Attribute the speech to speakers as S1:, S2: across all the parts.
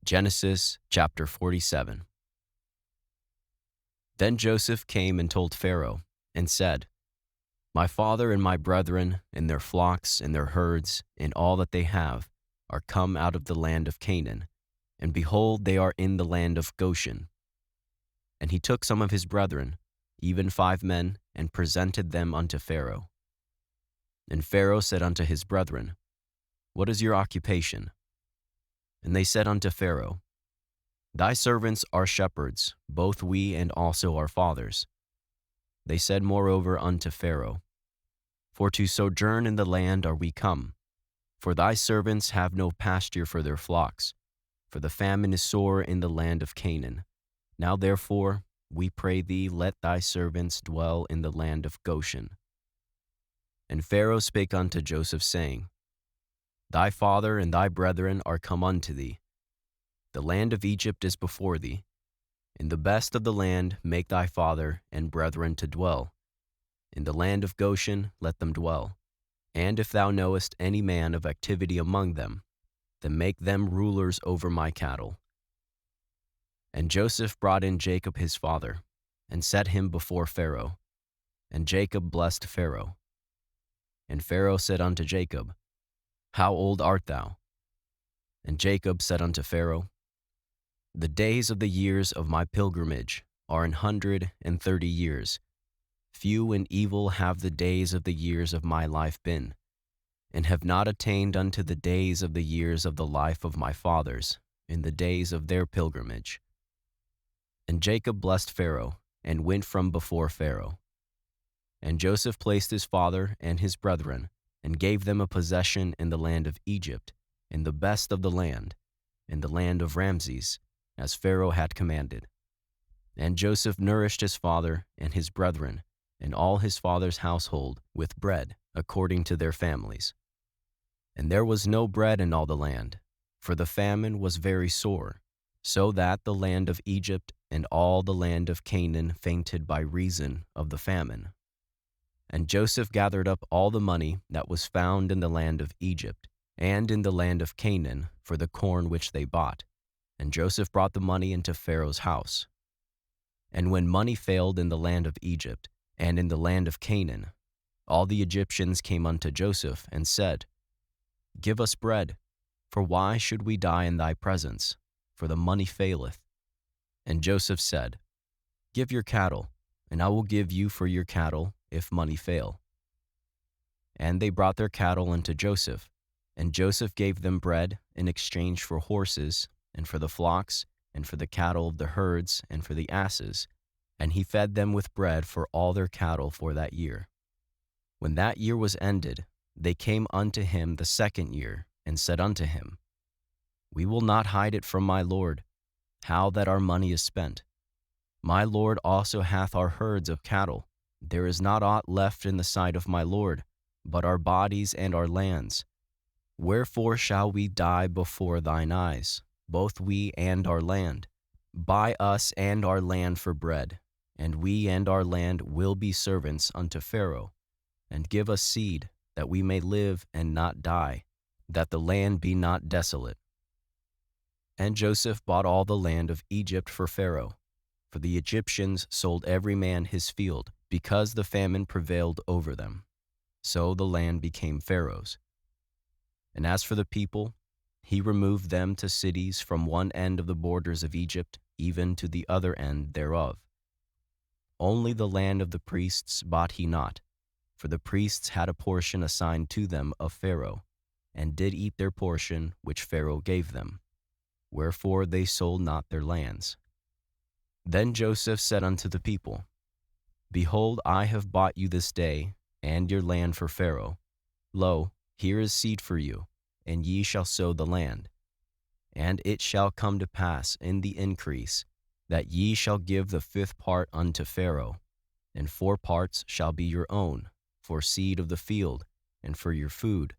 S1: Genesis chapter 47. Then Joseph came and told Pharaoh, and said, My father and my brethren, and their flocks, and their herds, and all that they have, are come out of the land of Canaan, and behold, they are in the land of Goshen. And he took some of his brethren, even 5 men, and presented them unto Pharaoh. And Pharaoh said unto his brethren, What is your occupation? And they said unto Pharaoh, Thy servants are shepherds, both we and also our fathers. They said moreover unto Pharaoh, For to sojourn in the land are we come, for thy servants have no pasture for their flocks, for the famine is sore in the land of Canaan. Now therefore, we pray thee, let thy servants dwell in the land of Goshen. And Pharaoh spake unto Joseph, saying, Thy father and thy brethren are come unto thee. The land of Egypt is before thee. In the best of the land make thy father and brethren to dwell. In the land of Goshen let them dwell. And if thou knowest any man of activity among them, then make them rulers over my cattle. And Joseph brought in Jacob his father, and set him before Pharaoh. And Jacob blessed Pharaoh. And Pharaoh said unto Jacob, How old art thou? And Jacob said unto Pharaoh, The days of the years of my pilgrimage are 130 years. Few and evil have the days of the years of my life been, and have not attained unto the days of the years of the life of my fathers, in the days of their pilgrimage. And Jacob blessed Pharaoh, and went from before Pharaoh. And Joseph placed his father and his brethren, and gave them a possession in the land of Egypt, in the best of the land, in the land of Rameses, as Pharaoh had commanded. And Joseph nourished his father and his brethren, and all his father's household, with bread, according to their families. And there was no bread in all the land, for the famine was very sore, so that the land of Egypt and all the land of Canaan fainted by reason of the famine. And Joseph gathered up all the money that was found in the land of Egypt, and in the land of Canaan, for the corn which they bought. And Joseph brought the money into Pharaoh's house. And when money failed in the land of Egypt, and in the land of Canaan, all the Egyptians came unto Joseph, and said, Give us bread, for why should we die in thy presence? For the money faileth. And Joseph said, Give your cattle, and I will give you for your cattle, if money fail. And they brought their cattle unto Joseph, and Joseph gave them bread in exchange for horses, and for the flocks, and for the cattle of the herds, and for the asses, and he fed them with bread for all their cattle for that year. When that year was ended, they came unto him the 2nd year, and said unto him, We will not hide it from my lord, how that our money is spent. My lord also hath our herds of cattle. There is not aught left in the sight of my lord, but our bodies and our lands. Wherefore shall we die before thine eyes, both we and our land? Buy us and our land for bread, and we and our land will be servants unto Pharaoh, and give us seed, that we may live and not die, that the land be not desolate. And Joseph bought all the land of Egypt for Pharaoh, for the Egyptians sold every man his field, because the famine prevailed over them. So the land became Pharaoh's. And as for the people, he removed them to cities from one end of the borders of Egypt, even to the other end thereof. Only the land of the priests bought he not, for the priests had a portion assigned to them of Pharaoh, and did eat their portion which Pharaoh gave them. Wherefore they sold not their lands. Then Joseph said unto the people, Behold, I have bought you this day, and your land for Pharaoh. Lo, here is seed for you, and ye shall sow the land. And it shall come to pass in the increase, that ye shall give the 5th part unto Pharaoh, and 4 parts shall be your own, for seed of the field, and for your food,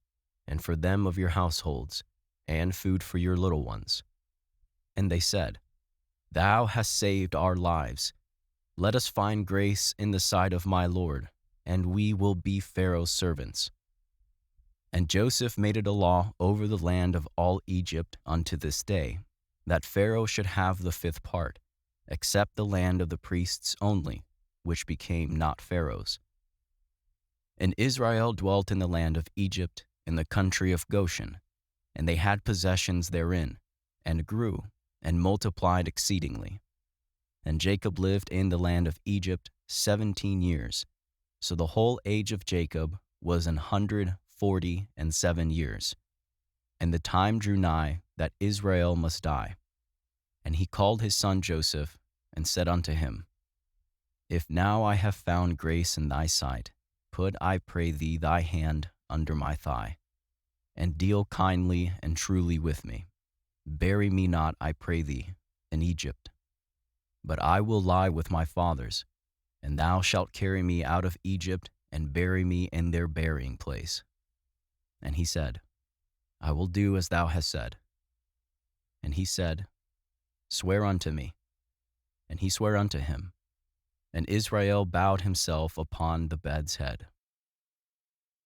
S1: and for them of your households, and food for your little ones. And they said, Thou hast saved our lives. Let us find grace in the sight of my Lord, and we will be Pharaoh's servants. And Joseph made it a law over the land of all Egypt unto this day, that Pharaoh should have the fifth part, except the land of the priests only, which became not Pharaoh's. And Israel dwelt in the land of Egypt, in the country of Goshen, and they had possessions therein, and grew, and multiplied exceedingly. And Jacob lived in the land of Egypt 17 years, so the whole age of Jacob was 147 years. And the time drew nigh that Israel must die. And he called his son Joseph, and said unto him, If now I have found grace in thy sight, put, I pray thee, thy hand under my thigh, and deal kindly and truly with me. Bury me not, I pray thee, in Egypt. But I will lie with my fathers, and thou shalt carry me out of Egypt, and bury me in their burying place. And he said, I will do as thou hast said. And he said, Swear unto me. And he sware unto him. And Israel bowed himself upon the bed's head.